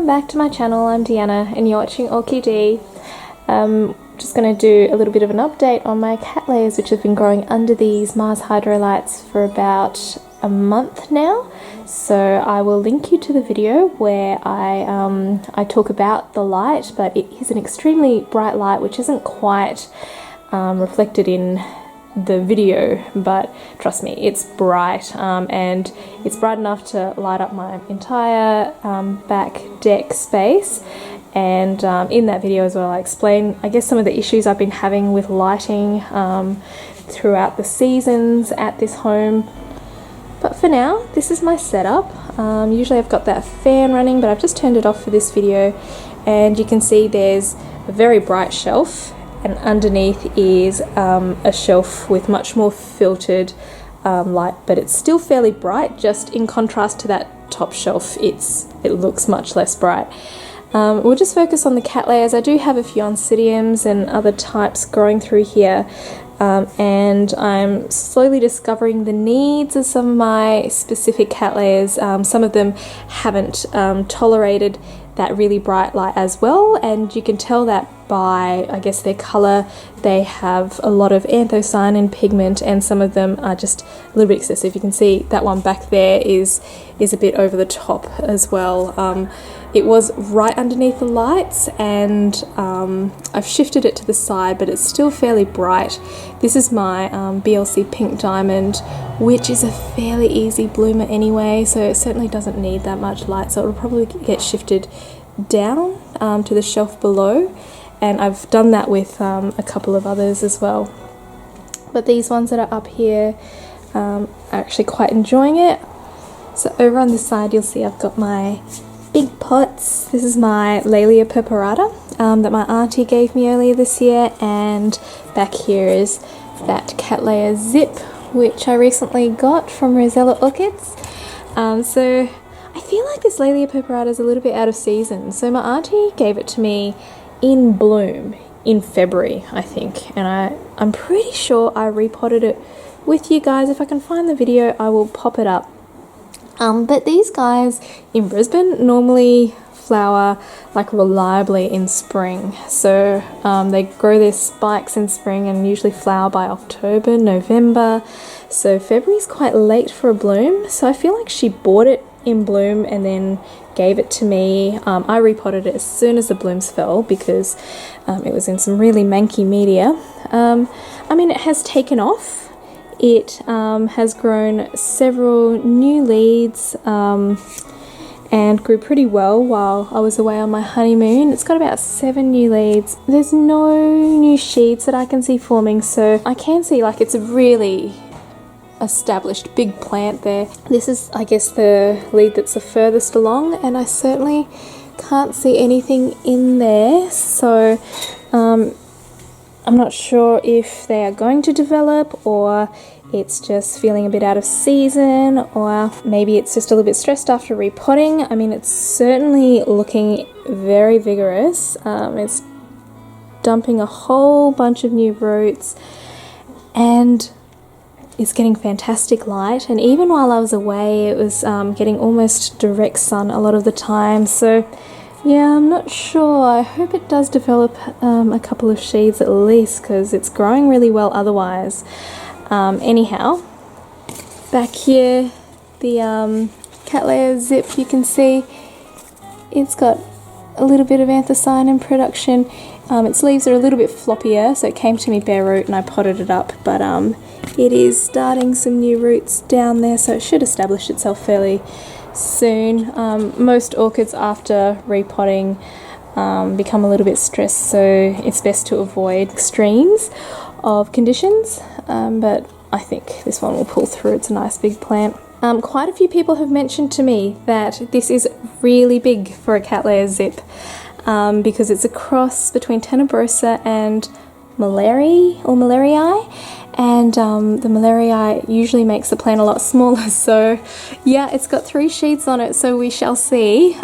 back to my channel. I'm Deanna and you're watching Orchid. Just going to do a little bit of an update on my Cattleyas, which have been growing under these Mars Hydro lights for about a month now. So I will link you to the video where I talk about the light, but it is an extremely bright light which isn't quite reflected in the video, but trust me, it's bright, and it's bright enough to light up my entire back deck space. And in that video as well, I explain, I guess, some of the issues I've been having with lighting throughout the seasons at this home. But for now, this is my setup. Usually I've got that fan running, but I've just turned it off for this video, and you can see there's a very bright shelf, and underneath is a shelf with much more filtered light, but it's still fairly bright. Just in contrast to that top shelf, it looks much less bright. We'll just focus on the Cattleyas. I do have a few Oncidiums and other types growing through here, and I'm slowly discovering the needs of some of my specific Cattleyas. Some of them haven't tolerated that really bright light as well, and you can tell that by, I guess, their colour. They have a lot of anthocyanin pigment, and some of them are just a little bit excessive. You can see that one back there is a bit over the top as well. It was right underneath the lights, and I've shifted it to the side, but it's still fairly bright. This is my BLC Pink Diamond, which is a fairly easy bloomer anyway, so it certainly doesn't need that much light, so it'll probably get shifted down to the shelf below, and I've done that with a couple of others as well. But these ones that are up here are actually quite enjoying it. So over on this side you'll see I've got my big pots. This is my Laelia purpurata that my auntie gave me earlier this year, and back here is that Cattleya Zip, which I recently got from Rosella Orchids. So I feel like this Laelia purpurata is a little bit out of season. So my auntie gave it to me in bloom in February, I think, and I'm pretty sure I repotted it with you guys. If I can find the video, I will pop it up. But these guys in Brisbane normally flower like reliably in spring, so they grow their spikes in spring and usually flower by October, November. So February's quite late for a bloom, so I feel like she bought it in bloom and then gave it to me. I repotted it as soon as the blooms fell because it was in some really manky media. I mean, it has taken off. It has grown several new leads and grew pretty well while I was away on my honeymoon. It's got about 7 new leads. There's no new sheaths that I can see forming, so I can see like it's a really established big plant there. This is, I guess, the lead that's the furthest along, and I certainly can't see anything in there, so I'm not sure if they are going to develop, or it's just feeling a bit out of season, or maybe it's just a little bit stressed after repotting. I mean, it's certainly looking very vigorous. It's dumping a whole bunch of new roots, and it's getting fantastic light. And even while I was away, it was getting almost direct sun a lot of the time. So yeah, I'm not sure. I hope it does develop a couple of sheaths at least, because it's growing really well otherwise. Anyhow, back here, the Cattleya Zip, you can see it's got a little bit of anthocyanin production. Its leaves are a little bit floppier, so it came to me bare root and I potted it up, but it is starting some new roots down there, so it should establish itself fairly soon. Most orchids after repotting become a little bit stressed, so it's best to avoid extremes of conditions, but I think this one will pull through. It's a nice big plant. Quite a few people have mentioned to me that this is really big for a Cattleya Zip, because it's a cross between Tenebrosa and Malariae, and the Malariae usually makes the plant a lot smaller. So yeah, it's got 3 sheaths on it, so we shall see.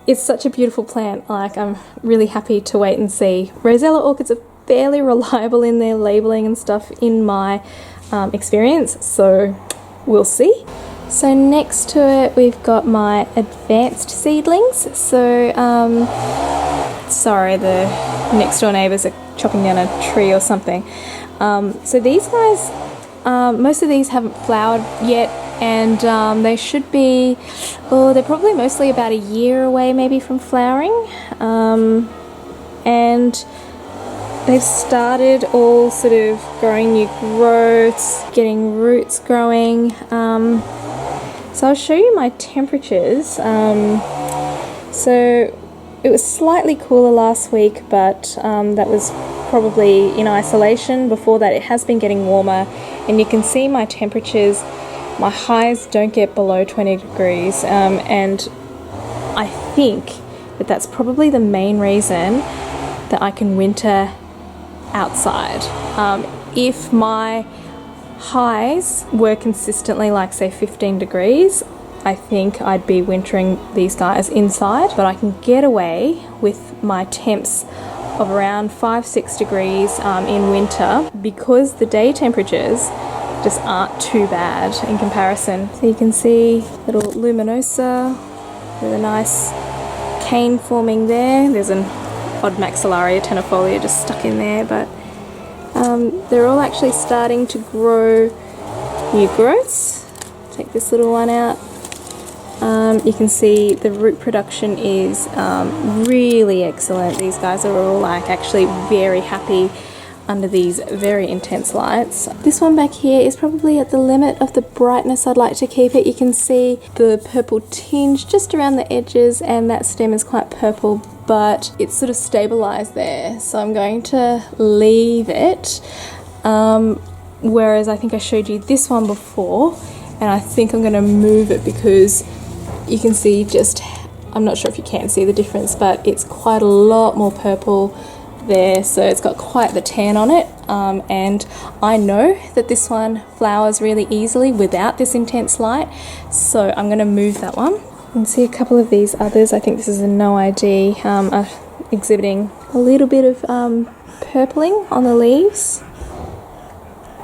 It's such a beautiful plant. Like, I'm really happy to wait and see. Rosella orchids are fairly reliable in their labeling and stuff in my experience, so we'll see. So next to it we've got my advanced seedlings. So sorry, the next door neighbours are chopping down a tree or something. So these guys, most of these haven't flowered yet, and they should be, they're probably mostly about a year away maybe from flowering, and they've started all sort of growing new growths, getting roots growing. So I'll show you my temperatures. So it was slightly cooler last week, but that was probably in isolation. Before that it has been getting warmer, and you can see my temperatures, my highs don't get below 20 degrees, and I think that that's probably the main reason that I can winter outside. If my highs were consistently like say 15 degrees, I think I'd be wintering these guys inside, but I can get away with my temps of around 5-6 degrees in winter, because the day temperatures just aren't too bad in comparison. So you can see little luminosa with a nice cane forming there. There's an odd maxillaria tenuifolia just stuck in there, but they're all actually starting to grow new growths. Take this little one out. You can see the root production is really excellent. These guys are all like actually very happy under these very intense lights. This one back here is probably at the limit of the brightness I'd like to keep it. You can see the purple tinge just around the edges, and that stem is quite purple, but it's sort of stabilized there, so I'm going to leave it. Whereas I think I showed you this one before, and I think I'm going to move it because you can see just, I'm not sure if you can see the difference, but it's quite a lot more purple there, so it's got quite the tan on it, and I know that this one flowers really easily without this intense light, so I'm going to move that one. You can see a couple of these others. I think this is a no ID, are exhibiting a little bit of purpling on the leaves,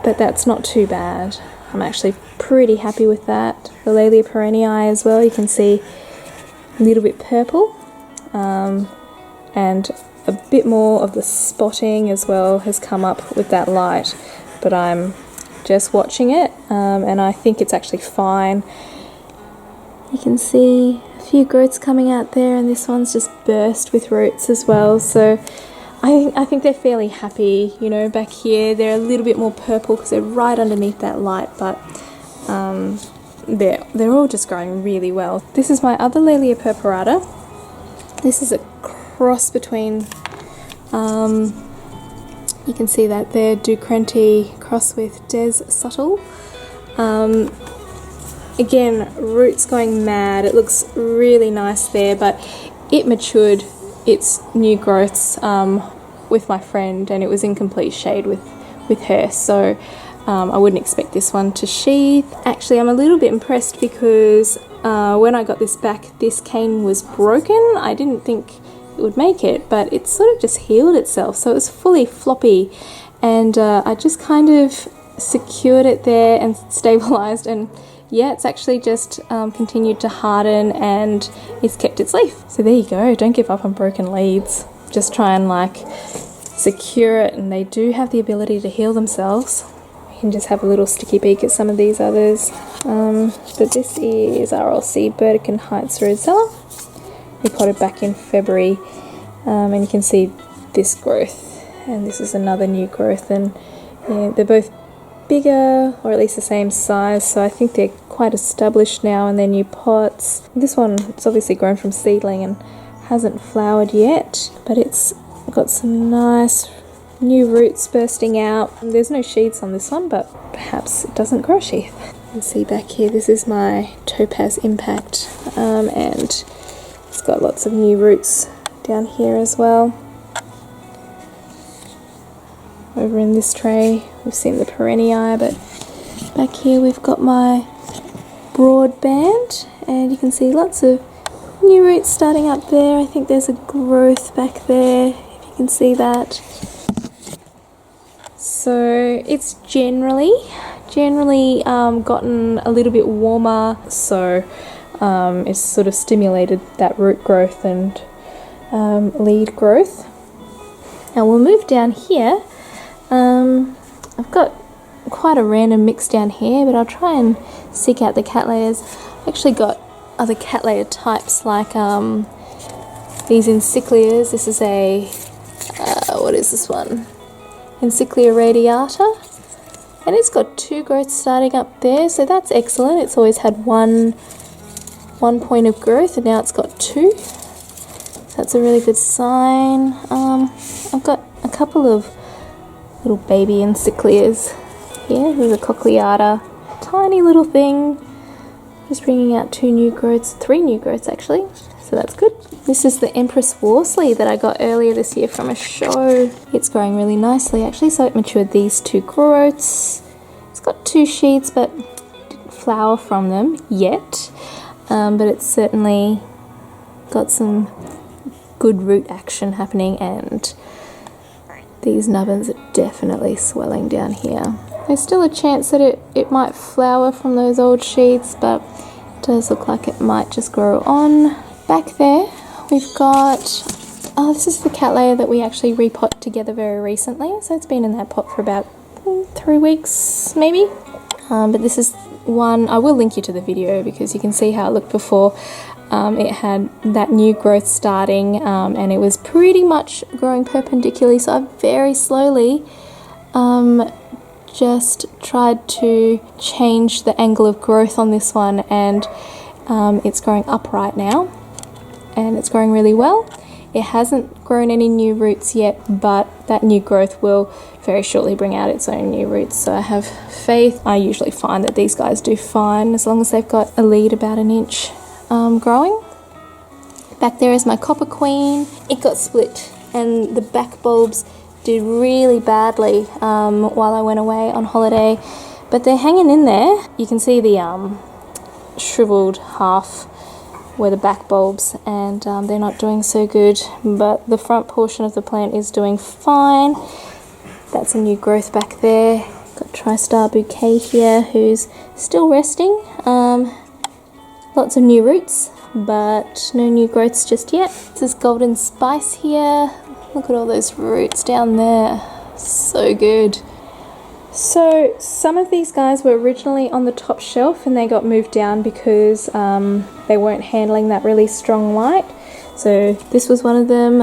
but that's not too bad. I'm actually pretty happy with that. The Laelia perennii as well, you can see a little bit purple, and a bit more of the spotting as well has come up with that light, but I'm just watching it, and I think it's actually fine. You can see a few growths coming out there, and this one's just burst with roots as well, so I think they're fairly happy. You know, back here they're a little bit more purple because they're right underneath that light, but they're all just growing really well. This is my other Laelia purpurata. This is a cross between, you can see that there, Ducrenti cross with Des Subtle. Again, roots going mad. It looks really nice there, but it matured its new growths with my friend, and it was in complete shade with her, so I wouldn't expect this one to sheath. Actually, I'm a little bit impressed because when I got this back, this cane was broken. I didn't think it would make it, but it sort of just healed itself, so it was fully floppy, and I just kind of secured it there and stabilized, and yeah, it's actually just continued to harden, and it's kept its leaf. So there you go, don't give up on broken leads. Just try and like secure it, and they do have the ability to heal themselves. You can just have a little sticky beak at some of these others. But this is RLC Burdekin Heights Rosella. We potted back in February, and you can see this growth, and this is another new growth, and yeah, they're both bigger, or at least the same size, so I think they're quite established now in their new pots. This one, it's obviously grown from seedling and hasn't flowered yet, but it's got some nice new roots bursting out. There's no sheaths on this one, but perhaps it doesn't grow a sheath. You can see back here, this is my Topaz Impact, and it's got lots of new roots down here as well. Over in this tray we've seen the perennii, but back here we've got my broadband, and you can see lots of new roots starting up there. I think there's a growth back there, if you can see that. So it's generally gotten a little bit warmer, so it's sort of stimulated that root growth and lead growth. Now we'll move down here. I've got quite a random mix down here, but I'll try and seek out the Cattleyas. I've actually got other Cattleya types like these encyclias. This is a what is this one? Encyclia radiata, and it's got 2 growths starting up there, so that's excellent. It's always had one point of growth, and now it's got 2. So that's a really good sign. I've got a couple of little baby encyclias here. There's a cochleata, tiny little thing, just bringing out 2 new growths, 3 new growths actually, so that's good. This is the Empress Worsley that I got earlier this year from a show. It's growing really nicely actually, so it matured these 2 growths. It's got 2 sheets but didn't flower from them yet, but it's certainly got some good root action happening, and these nubbins are definitely swelling down here. There's still a chance that it might flower from those old sheets, but it does look like it might just grow on. Back there we've got, this is the Cattleya that we actually repot together very recently, so it's been in that pot for about 3 weeks maybe. But this is one, I will link you to the video because you can see how it looked before. It had that new growth starting, and it was pretty much growing perpendicularly, so I very slowly just tried to change the angle of growth on this one, and it's growing upright now, and it's growing really well. It hasn't grown any new roots yet, but that new growth will very shortly bring out its own new roots, so I have faith. I usually find that these guys do fine as long as they've got a lead about 1 inch growing. Back there is my Copper Queen. It got split and the back bulbs did really badly while I went away on holiday, but they're hanging in there. You can see the shriveled half where the back bulbs, and they're not doing so good, but the front portion of the plant is doing fine. That's a new growth back there. Got TriStar Bouquet here who's still resting. Lots of new roots, but no new growths just yet. This is Golden Spice here. Look at all those roots down there. So good. So some of these guys were originally on the top shelf and they got moved down because they weren't handling that really strong light. So this was one of them.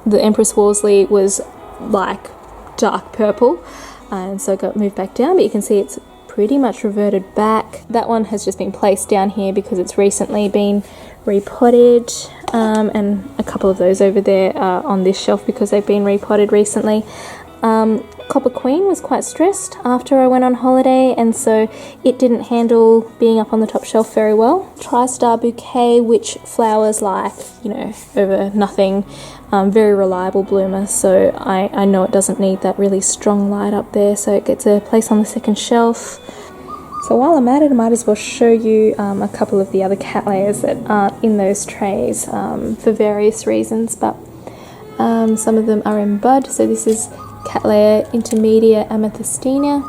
The Empress Worsley was like dark purple, and so it got moved back down, but you can see it's pretty much reverted back. That one has just been placed down here because it's recently been repotted, and a couple of those over there are on this shelf because they've been repotted recently. Copper Queen was quite stressed after I went on holiday, and so it didn't handle being up on the top shelf very well. TriStar Bouquet, which flowers like, you know, over nothing, very reliable bloomer, so I know it doesn't need that really strong light up there, so it gets a place on the second shelf. So while I'm at it, I might as well show you a couple of the other Cattleyas that aren't in those trays for various reasons, but some of them are in bud. So this is Cattleya Intermedia Amethystina,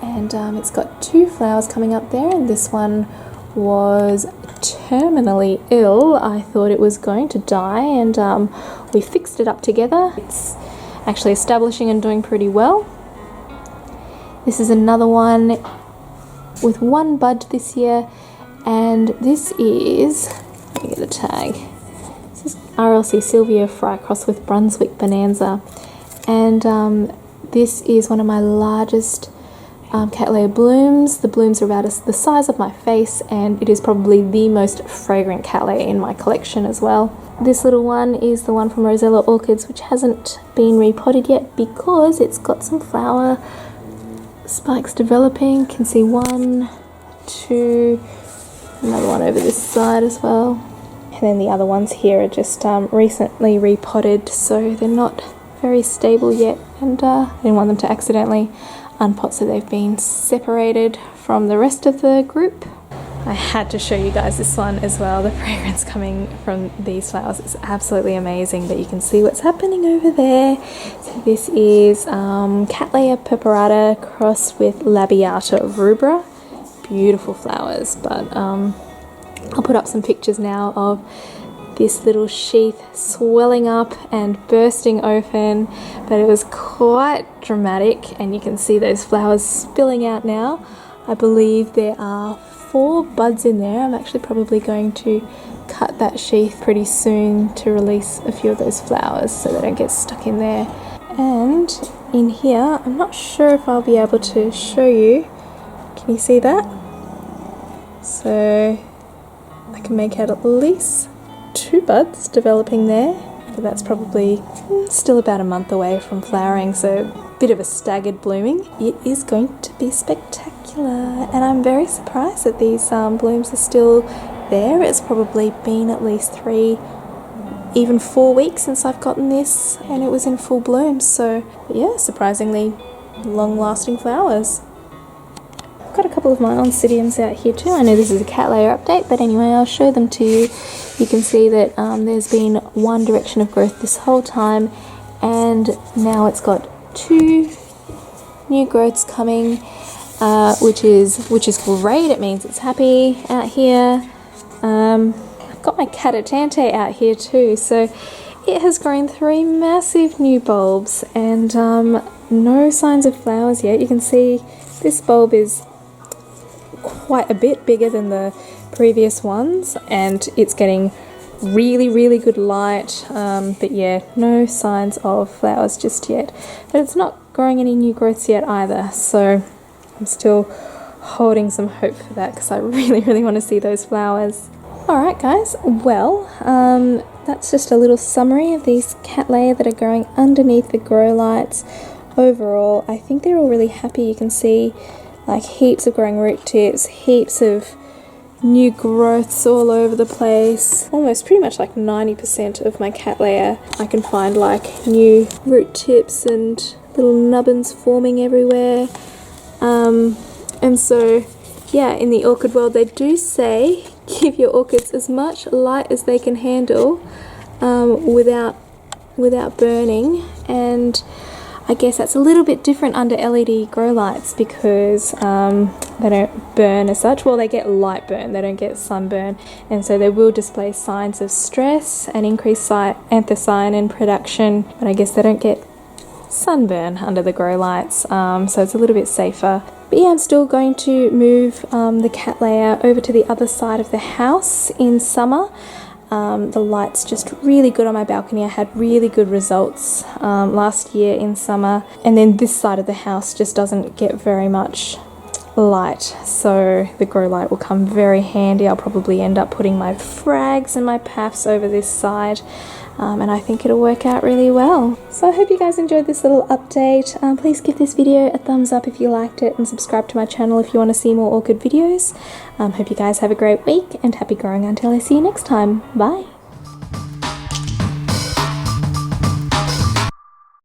and it's got 2 flowers coming up there, and this one was terminally ill. I thought it was going to die, and we fixed it up together. It's actually establishing and doing pretty well. This is another one with 1 bud this year, and this is, let me get a tag, this is RLC Sylvia Fry cross with Brunswick Bonanza. And this is one of my largest Cattleya blooms. The blooms are about the size of my face, and it is probably the most fragrant Cattleya in my collection as well. This little one is the one from Rosella Orchids, which hasn't been repotted yet because it's got some flower spikes developing. You can see 1, 2, another one over this side as well. And then the other ones here are just recently repotted, so they're not very stable yet, and I didn't want them to accidentally unpot, so they've been separated from the rest of the group. I had to show you guys this one as well. The fragrance coming from these flowers is absolutely amazing, but you can see what's happening over there. So this is Cattleya purpurata crossed with Labiata rubra. Beautiful flowers, but I'll put up some pictures now of this little sheath swelling up and bursting open, but it was quite dramatic, and you can see those flowers spilling out now. I believe there are 4 buds in there. I'm actually probably going to cut that sheath pretty soon to release a few of those flowers so they don't get stuck in there. And in here, I'm not sure if I'll be able to show you. Can you see that? So I can make out at least 2 buds developing there, but that's probably still about a month away from flowering, so a bit of a staggered blooming. It is going to be spectacular, and I'm very surprised that these blooms are still there. It's probably been at least 3, even 4 weeks since I've gotten this and it was in full bloom, so yeah, surprisingly long-lasting flowers. I've got a couple of my oncidiums out here too. I know this is a Cattleya update, but anyway, I'll show them to you. You can see that there's been one direction of growth this whole time, and now it's got 2 new growths coming, which is great. It means it's happy out here. I've got my Cattleya out here too, so it has grown 3 massive new bulbs, and no signs of flowers yet. You can see this bulb is quite a bit bigger than the previous ones, and it's getting really good light, but yeah, no signs of flowers just yet. But it's not growing any new growths yet either, so I'm still holding some hope for that because I really want to see those flowers. Alright guys, well, that's just a little summary of these Cattleya that are growing underneath the grow lights. Overall, I think they're all really happy. You can see like heaps of growing root tips, heaps of new growths all over the place. Almost pretty much like 90% of my Cattleya I can find like new root tips and little nubbins forming everywhere. And so yeah, in the orchid world they do say give your orchids as much light as they can handle without burning, and I guess that's a little bit different under LED grow lights because they don't burn as such. Well, they get light burn, they don't get sunburn, and so they will display signs of stress and increased anthocyanin production, but I guess they don't get sunburn under the grow lights, so it's a little bit safer. But yeah, I'm still going to move the Cattleya over to the other side of the house in summer. The light's just really good on my balcony. I had really good results last year in summer, and then this side of the house just doesn't get very much light, so the grow light will come very handy. I'll probably end up putting my frags and my paths over this side, and I think it'll work out really well. So I hope you guys enjoyed this little update. Please give this video a thumbs up if you liked it, and subscribe to my channel if you want to see more orchid videos. Hope you guys have a great week, and happy growing until I see you next time. Bye!